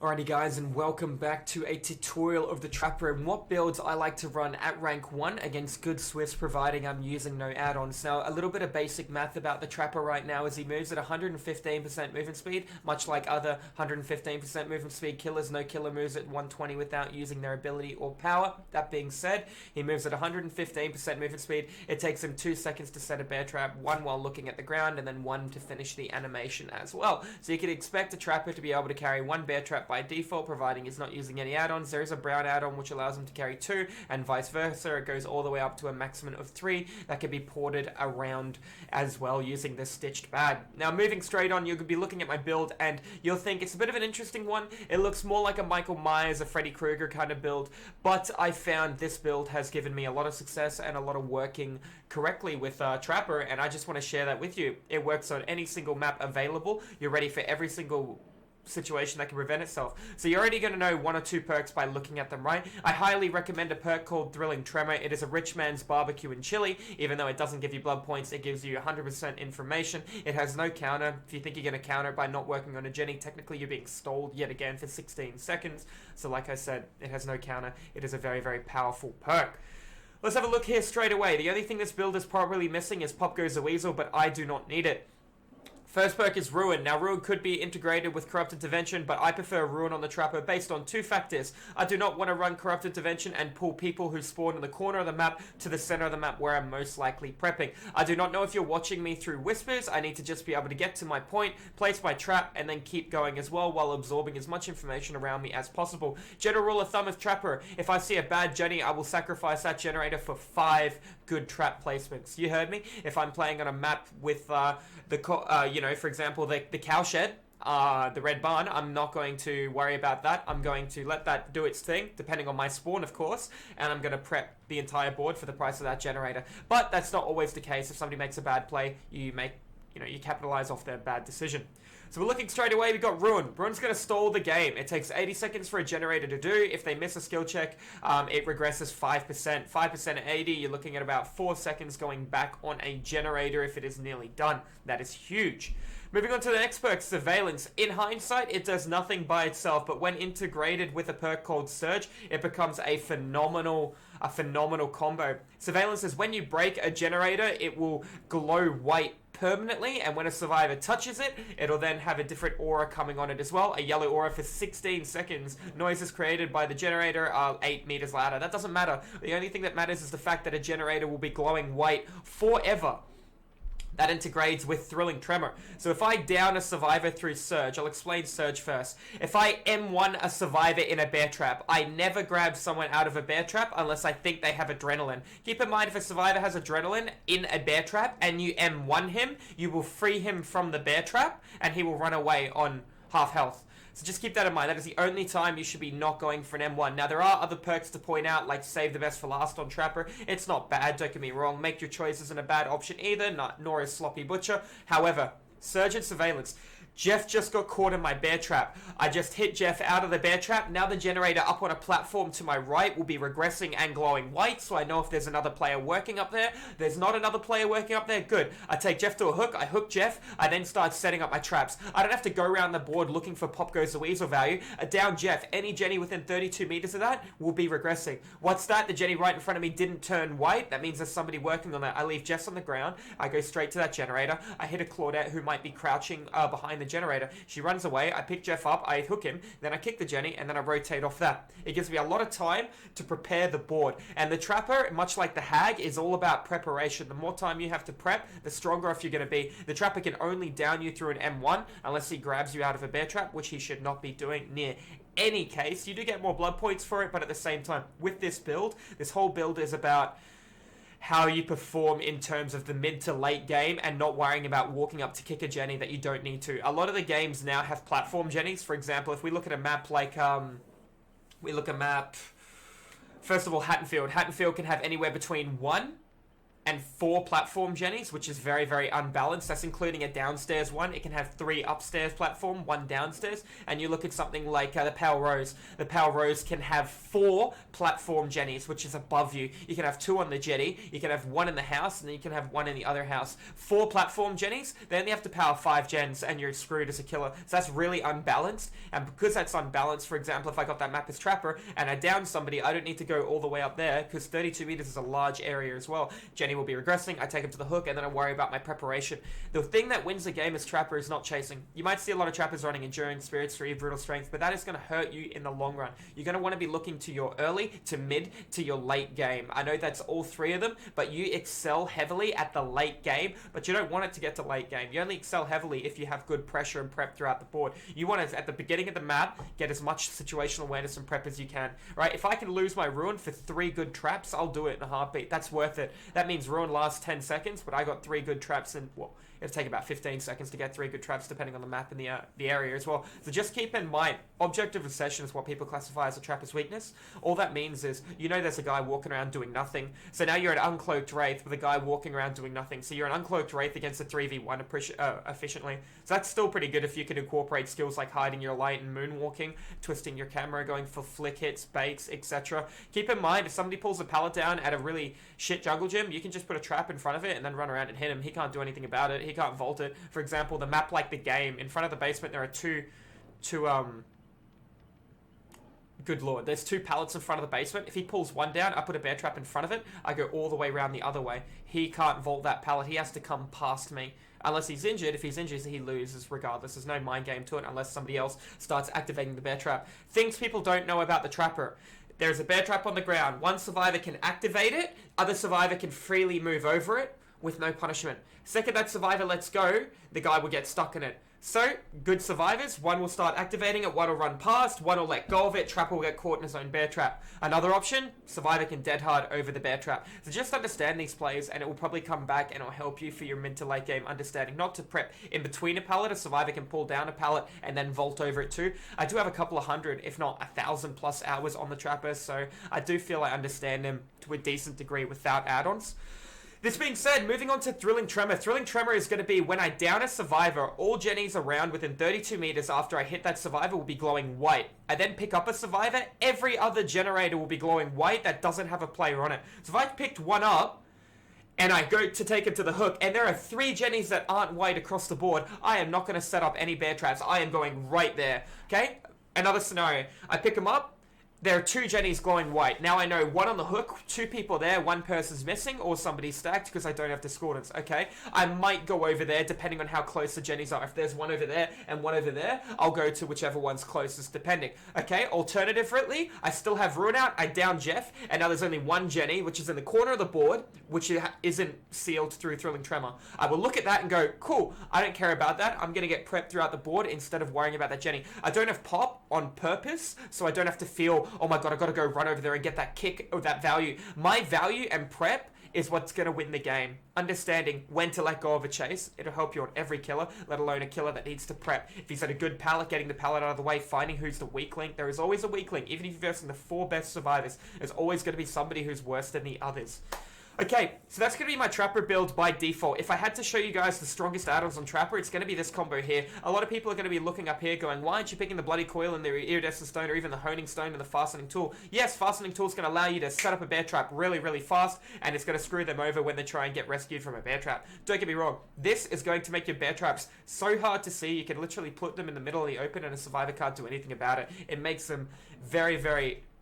Alrighty guys, and welcome back to a tutorial of the Trapper and what builds I like to run at rank 1 against good Swifts, providing I'm using no add-ons. Now, a little bit of basic math about the Trapper right now is he moves at 115% movement speed, much like other 115% movement speed killers. No killer moves at 120 without using their ability or power. That being said, he moves at 115% movement speed. It takes him 2 seconds to set a bear trap, 1 while looking at the ground, and then 1 to finish the animation as well. So you can expect a Trapper to be able to carry 1 bear trap by default, providing he's not using any add-ons. There is a brown add-on which allows him to carry 2, and vice versa. It goes all the way up to a maximum of 3 that can be ported around as well using this stitched bag. Now, moving straight on, you could be looking at my build and you'll think it's a bit of an interesting one. It looks more like a Michael Myers, a Freddy Krueger kind of build, but I found this build has given me a lot of success and a lot of working correctly with Trapper, and I just want to share that with you. It works on any single map available. You're ready for every single situation that can prevent itself. So you're already going to know 1 or 2 perks by looking at them, right? I highly recommend a perk called Thrilling Tremor. It is a rich man's barbecue and chili. Even though it doesn't give you blood points, it gives you 100% information. It has no counter. If you think you're going to counter it by not working on a Jenny, technically you're being stalled yet again for 16 seconds. So like I said, it has no counter. It is a very, very powerful perk. Let's have a look here straight away. The only thing this build is probably missing is Pop Goes the Weasel, but I do not need it. First perk is Ruin. Now, Ruin could be integrated with Corrupt Intervention, but I prefer Ruin on the Trapper based on 2 factors. I do not want to run Corrupt Intervention and pull people who spawn in the corner of the map to the center of the map where I'm most likely prepping. I do not know if you're watching me through whispers. I need to just be able to get to my point, place my trap, and then keep going as well while absorbing as much information around me as possible. General rule of thumb with Trapper, if I see a bad Jenny, I will sacrifice that generator for 5 good trap placements. You heard me? If I'm playing on a map with for example, the cowshed, the red barn, I'm not going to worry about that. I'm going to let that do its thing, depending on my spawn, of course, and I'm going to prep the entire board for the price of that generator. But that's not always the case. If somebody makes a bad play, you capitalize off their bad decision. So we're looking straight away, we got Ruin. Ruin's going to stall the game. It takes 80 seconds for a generator to do. If they miss a skill check, it regresses 5%. 5% at 80, you're looking at about 4 seconds going back on a generator if it is nearly done. That is huge. Moving on to the next perk, Surveillance. In hindsight, it does nothing by itself, but when integrated with a perk called Surge, it becomes a phenomenal combo. Surveillance is when you break a generator, it will glow white permanently, and when a survivor touches it, it'll then have a different aura coming on it as well. A yellow aura for 16 seconds. Noises created by the generator are 8 meters louder. That doesn't matter. The only thing that matters is the fact that a generator will be glowing white forever. That integrates with Thrilling Tremor. So if I down a survivor through Surge, I'll explain Surge first. If I M1 a survivor in a bear trap, I never grab someone out of a bear trap unless I think they have adrenaline. Keep in mind, if a survivor has adrenaline in a bear trap and you M1 him, you will free him from the bear trap and he will run away on half health. So just keep that in mind. That is the only time you should be not going for an M1. Now, there are other perks to point out, like save the best for last on Trapper. It's not bad, don't get me wrong. Make your choice isn't a bad option either, nor is Sloppy Butcher. However, Surge and Surveillance. Jeff just got caught in my bear trap. I just hit Jeff out of the bear trap. Now the generator up on a platform to my right will be regressing and glowing white, so I know if there's another player working up there. There's not another player working up there. Good. I take Jeff to a hook. I hook Jeff. I then start setting up my traps. I don't have to go around the board looking for Pop Goes the Weasel value. A down Jeff. Any Jenny within 32 meters of that will be regressing. What's that? The Jenny right in front of me didn't turn white. That means there's somebody working on that. I leave Jeff on the ground. I go straight to that generator. I hit a Claudette who might be crouching behind the generator. She runs away, I pick Jeff up, I hook him, then I kick the Jenny, and then I rotate off that. It gives me a lot of time to prepare the board. And the Trapper, much like the Hag, is all about preparation. The more time you have to prep, the stronger off you're going to be. The Trapper can only down you through an M1 unless he grabs you out of a bear trap, which he should not be doing near any case. You do get more blood points for it, but at the same time, with this build, this whole build is about how you perform in terms of the mid to late game and not worrying about walking up to kick a Jenny that you don't need to. A lot of the games now have platform Jennies. For example, if we look at a map like, first of all, Hattonfield. Hattonfield can have anywhere between 1 and 4 platform jennies, which is very, very unbalanced. That's including a downstairs one. It can have 3 upstairs platform, 1 downstairs. And you look at something like the Pale Rose. The Pale Rose can have 4 platform jennies, which is above you. You can have 2 on the jetty. You can have 1 in the house, and then you can have 1 in the other house. 4 platform jennies, then you have to power 5 gens, and you're screwed as a killer. So that's really unbalanced. And because that's unbalanced, for example, if I got that map as Trapper, and I down somebody, I don't need to go all the way up there, because 32 meters is a large area as well. Jenny will be regressing, I take him to the hook, and then I worry about my preparation. The thing that wins the game as Trapper is not chasing. You might see a lot of Trappers running Endurance, Spirit, 3, Brutal Strength, but that is going to hurt you in the long run. You're going to want to be looking to your early, to mid, to your late game. I know that's all 3 of them, but you excel heavily at the late game, but you don't want it to get to late game. You only excel heavily if you have good pressure and prep throughout the board. You want to, at the beginning of the map, get as much situational awareness and prep as you can, right? If I can lose my Ruin for 3 good traps, I'll do it in a heartbeat. That's worth it. That means Ruin lasts 10 seconds, but I got 3 good traps in, well, it'll take about 15 seconds to get 3 good traps depending on the map and the area as well. So just keep in mind, objective recession is what people classify as a trapper's weakness. All that means is, you know there's a guy walking around doing nothing. So now you're an uncloaked Wraith with a guy walking around doing nothing. So you're an uncloaked Wraith against a 3v1 efficiently. So that's still pretty good if you can incorporate skills like hiding your light and moonwalking, twisting your camera, going for flick hits, baits, etc. Keep in mind, if somebody pulls a pallet down at a really shit jungle gym, you can just put a trap in front of it and then run around and hit him. He can't do anything about it. He can't vault it. For example, the map like the game, in front of the basement there are two good lord, there's 2 pallets in front of the basement. If he pulls one down, I put a bear trap in front of it, I go all the way around the other way. He can't vault that pallet. He has to come past me. Unless he's injured. If he's injured, he loses regardless. There's no mind game to it unless somebody else starts activating the bear trap. Things people don't know about the Trapper. There's a bear trap on the ground. One survivor can activate it. Other survivor can freely move over it with no punishment. Second that survivor lets go, the guy will get stuck in it. So, good survivors, one will start activating it, one will run past, one will let go of it, Trapper will get caught in his own bear trap. Another option, survivor can dead hard over the bear trap. So just understand these plays and it will probably come back and it will help you for your mid to late game understanding. Not to prep in between a pallet, a survivor can pull down a pallet and then vault over it too. I do have a couple of 100, if not 1,000 plus hours on the Trapper, so I do feel I understand him to a decent degree without add-ons. This being said, moving on to Thrilling Tremor. Thrilling Tremor is going to be when I down a survivor, all jennies around within 32 meters after I hit that survivor will be glowing white. I then pick up a survivor, every other generator will be glowing white that doesn't have a player on it. So if I picked one up, and I go to take it to the hook, and there are 3 jennies that aren't white across the board, I am not going to set up any bear traps. I am going right there, okay? Another scenario. I pick them up. There are 2 jennies glowing white. Now I know 1 on the hook, 2 people there, 1 person's missing, or somebody's stacked because I don't have discordance, okay? I might go over there depending on how close the jennies are. If there's 1 over there and 1 over there, I'll go to whichever one's closest depending, okay? Alternatively, I still have Ruin out, I down Jeff, and now there's only 1 jenny, which is in the corner of the board, which isn't sealed through Thrilling Tremor. I will look at that and go, cool, I don't care about that. I'm going to get prepped throughout the board instead of worrying about that jenny. I don't have pop on purpose, so I don't have to feel, oh my god, I gotta go run over there and get that kick or that value. My value and prep is what's gonna win the game. Understanding when to let go of a chase, it'll help you on every killer, let alone a killer that needs to prep. If he's at a good pallet, getting the pallet out of the way, finding who's the weak link. There is always a weak link. Even if you're versing the 4 best survivors, there's always gonna be somebody who's worse than the others. Okay, so that's going to be my Trapper build by default. If I had to show you guys the strongest add-ons on Trapper, it's going to be this combo here. A lot of people are going to be looking up here going, why aren't you picking the Bloody Coil and the Iridescent Stone or even the Honing Stone and the Fastening Tool? Yes, Fastening Tool is going to allow you to set up a bear trap really, really fast, and it's going to screw them over when they try and get rescued from a bear trap. Don't get me wrong, this is going to make your bear traps so hard to see, you can literally put them in the middle of the open and a survivor can't do anything about it. It makes them very,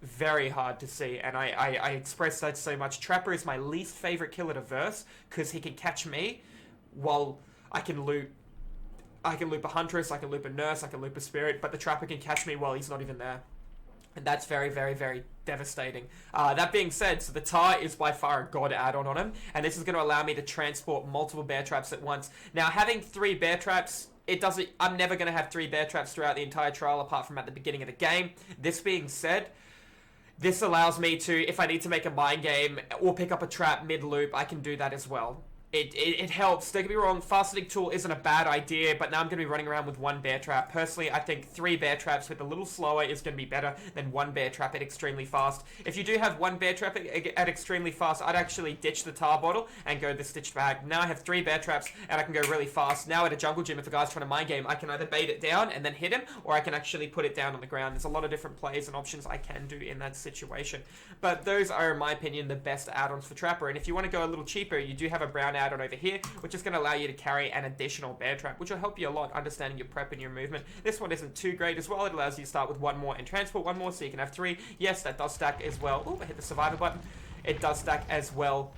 very hard to see, and I express that so much. Trapper is my least favorite killer to verse because he can catch me while I can loop a Huntress, I can loop a Nurse, I can loop a Spirit, but the Trapper can catch me while he's not even there. And that's very, very devastating. That being said, so the Tar is by far a god add-on on him, and this is going to allow me to transport multiple bear traps at once. Now, having 3 bear traps, I'm never going to have 3 bear traps throughout the entire trial apart from at the beginning of the game. This being said, this allows me to, if I need to make a mind game or pick up a trap mid-loop, I can do that as well. It helps. Don't get me wrong, fastening tool isn't a bad idea, but now I'm going to be running around with one bear trap. Personally, I think 3 bear traps with a little slower is going to be better than 1 bear trap at extremely fast. If you do have 1 bear trap at extremely fast, I'd actually ditch the tar bottle and go the stitched bag. Now I have 3 bear traps and I can go really fast. Now at a jungle gym, if a guy's trying to mind game, I can either bait it down and then hit him, or I can actually put it down on the ground. There's a lot of different plays and options I can do in that situation. But those are, in my opinion, the best add-ons for Trapper. And if you want to go a little cheaper, you do have a brown add-on over here, which is going to allow you to carry an additional bear trap, which will help you a lot understanding your prep and your movement. This one isn't too great as well. It allows you to start with 1 more and transport 1 more, so you can have 3. Yes, that does stack as well. Oh, I hit the survivor button. It does stack as well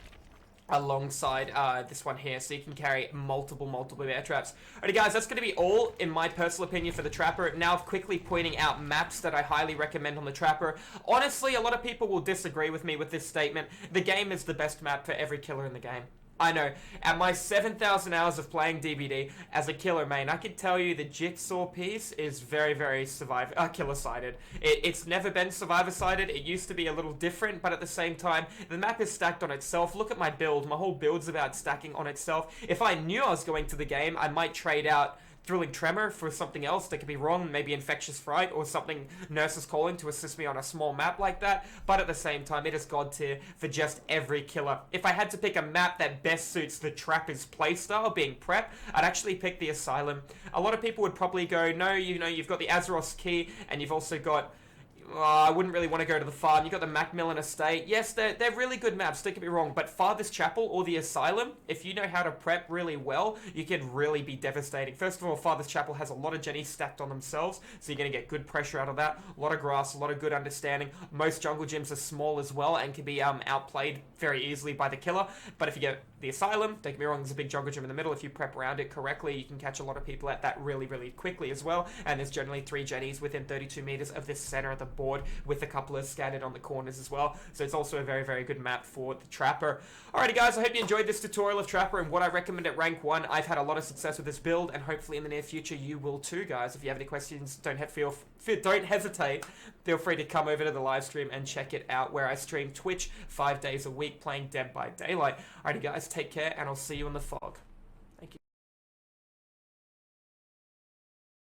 alongside this one here, so you can carry multiple bear traps. Alrighty guys, that's going to be all in my personal opinion for the Trapper. Now quickly pointing out maps that I highly recommend on the Trapper. Honestly, a lot of people will disagree with me with this statement. The game is the best map for every killer in the game. I know, at my 7,000 hours of playing DBD as a killer main, I can tell you the jigsaw piece is very killer-sided. It's never been survivor-sided. It used to be a little different, but at the same time, the map is stacked on itself. Look at my build. My whole build's about stacking on itself. If I knew I was going to the game, I might trade out Thrilling Tremor for something else that could be wrong, maybe Infectious Fright or something Nurse's Calling to assist me on a small map like that, but at the same time, it is god tier for just every killer. If I had to pick a map that best suits the Trapper's playstyle, being prep, I'd actually pick the Asylum. A lot of people would probably go, no, you know, you've got the Azeroth Key, and you've also got I wouldn't really want to go to the farm. You got the Macmillan Estate. Yes, they're really good maps, don't get me wrong, but Farthest Chapel or the Asylum, if you know how to prep really well, you can really be devastating. First of all, Farthest Chapel has a lot of Jennies stacked on themselves, so you're going to get good pressure out of that. A lot of grass, a lot of good understanding. Most jungle gyms are small as well and can be outplayed very easily by the killer, but if you get the Asylum, don't get me wrong, there's a big jungle gym in the middle. If you prep around it correctly, you can catch a lot of people at that really quickly as well, and there's generally 3 Jennies within 32 meters of this center of the board, with a couple of scattered on the corners as well. So it's also a very good map for the Trapper. Alrighty guys, I hope you enjoyed this tutorial of Trapper and what I recommend at rank 1. I've had a lot of success with this build, and hopefully in the near future you will too, guys. If you have any questions, don't hesitate. Feel free to come over to the live stream and check it out, where I stream Twitch 5 days a week playing Dead by Daylight. Alrighty guys, take care, and I'll see you in the fog.